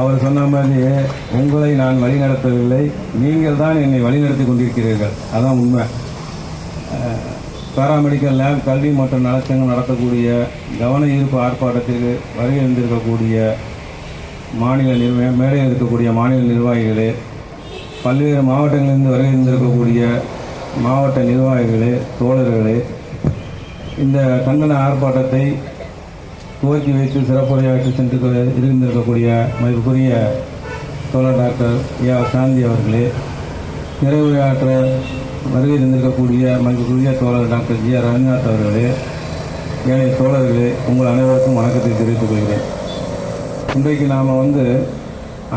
அவர் சொன்ன மாதிரி உங்களை நான் வழிநடத்தவில்லை, நீங்கள் தான் என்னை வழிநடத்தி கொண்டிருக்கிறீர்கள். அதான் உண்மை. பாராமெடிக்கல் லேப் கல்வி மற்றும் நலச்சங்கம் நடத்தக்கூடிய கவன ஈர்ப்பு ஆர்ப்பாட்டத்திற்கு வருகை இருந்திருக்கக்கூடிய மேடையில் இருக்கக்கூடிய மாநில நிர்வாகிகளே, பல்வேறு மாவட்டங்களிலிருந்து வருகை இருந்திருக்கக்கூடிய மாவட்ட நிர்வாகிகளே, தோழர்களே, இந்த கண்டன ஆர்ப்பாட்டத்தை துவக்கி வைத்து சிறப்புரையாற்றி சென்று இருந்திருக்கக்கூடிய மதிப்புக்குரிய தோழர் டாக்டர் ஏ சாந்தி அவர்களே, நிறைவுரையாற்ற வருகை இருந்திருக்கக்கூடிய மதிப்புக்குரிய தோழர் டாக்டர் ஜி ஆர் ரவீந்திரநாத் அவர்களே, ஏனைய தோழர்களே, உங்கள் அனைவருக்கும் வணக்கத்தை தெரிவித்துக் கொள்கிறேன். இன்றைக்கு நாம்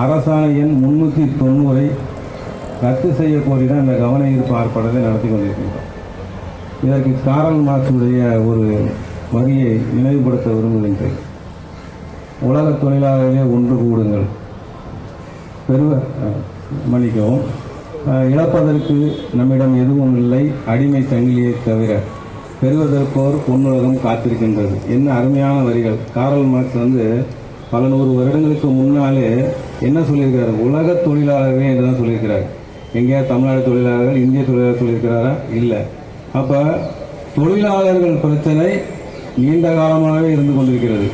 அரசாணை எண் 390 ரத்து செய்ய கோரி தான் இந்த கவன ஈர்ப்பு ஆர்ப்பாட்டத்தை நடத்தி கொண்டிருக்கின்றோம். இதற்கு காரல் மார்க்ஸுடைய ஒரு வரியை நினைவுபடுத்த விரும்புகின்றேன். உலக தொழிலாளர்களே ஒன்று கூடுங்கள், மன்னிக்கவும், இழப்பதற்கு நம்மிடம் எதுவும் இல்லை, அடிமை சங்கிலியை தவிர, பெறுவதற்கோர் பொன்னுலகம் காத்திருக்கின்றது. என்ன அருமையான வரிகள்! காரல் மார்க்ஸ் பல நூறு வருடங்களுக்கு முன்னாலே என்ன சொல்லியிருக்கிறார்? உலக தொழிலாளர்களே என்று தான் சொல்லியிருக்கிறார். எங்கேயாவது தமிழ்நாடு தொழிலாளர்கள், இந்திய தொழிலாளர்கள் சொல்லியிருக்கிறாரா? இல்லை. அப்போ தொழிலாளர்கள் பிரச்சனை நீண்ட காலமாகவே இருந்து கொண்டிருக்கிறது.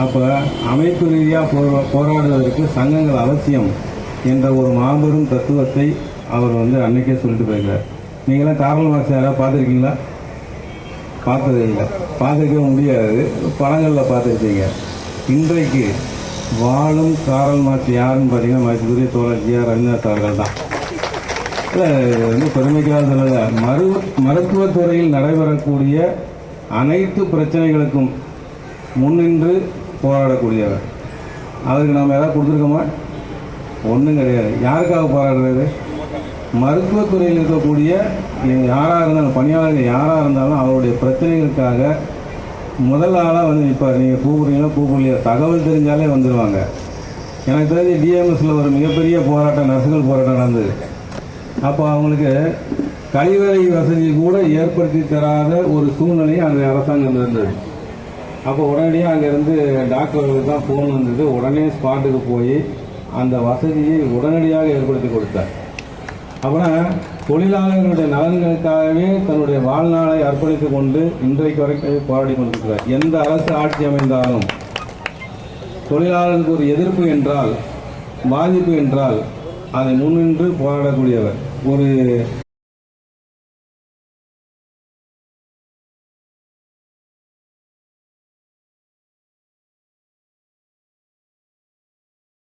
அப்போ அமைப்பு ரீதியாக போராடுவதற்கு சங்கங்கள் அவசியம் என்ற ஒரு மாபெரும் தத்துவத்தை அவர் அன்னைக்கே சொல்லிட்டு போயிருக்கிறார். நீங்களாம் காரல் மார்க்ஸ் யாராவது பார்த்துருக்கீங்களா? பார்த்ததே இல்லை, பார்த்துருக்கவே முடியாது. படங்களில் பார்த்துருக்கீங்க. இன்றைக்கு வாழும் காரல் மார்க்ஸ் யாருன்னு பார்த்தீங்கன்னா மதிப்புக்குரிய தோழர் ஜி ஆர் ரவீந்திரநாத் அவர்கள் தான். பெருமைக்காக சொல்லல, மருத்துவத்துறையில் நடைபெறக்கூடிய அனைத்து பிரச்சனைகளுக்கும் முன்னின்று போராடக்கூடியவர். அவருக்கு நாம் ஏதாவது கொடுத்துருக்கோமா? ஒன்றும் கிடையாது. யாருக்காக போராடுறது? மருத்துவத்துறையில் இருக்கக்கூடிய யாராக இருந்தாலும், பணியாளர்கள் யாராக இருந்தாலும் அவருடைய பிரச்சனைகளுக்காக முதல் ஆளாக இப்போ நீங்கள் கூப்பிடுறீங்களோ கூப்பிடலையோ தகவல் தெரிஞ்சாலே வந்துடுவாங்க. எனக்கு தெரிஞ்சு டிஎம்எஸில் ஒரு மிகப்பெரிய போராட்டம், நர்சுகள் போராட்டம் நடந்தது. அப்போ அவங்களுக்கு கழிவறை வசதி கூட ஏற்படுத்தி தராத ஒரு சூழ்நிலையும் அந்த அரசாங்கம் இருந்தது. அப்போ உடனடியாக அங்கேருந்து டாக்டர்களுக்கு தான் ஃபோன் வந்தது. உடனே ஸ்பாட்டுக்கு போய் அந்த வசதியை உடனடியாக ஏற்படுத்தி கொடுத்தார். அப்புறம் தொழிலாளர்களுடைய நலன்களுக்காகவே தன்னுடைய வாழ்நாளை அர்ப்பணித்துக் கொண்டு இன்றைக்கு வரைக்கும் போராடி கொண்டிருக்கிறார். எந்த அரசு ஆட்சி அமைந்தாலும் தொழிலாளர்களுக்கு ஒரு எதிர்ப்பு என்றால், பாதிப்பு என்றால் அதை முன்னின்று போராடக்கூடியவர். ஒரு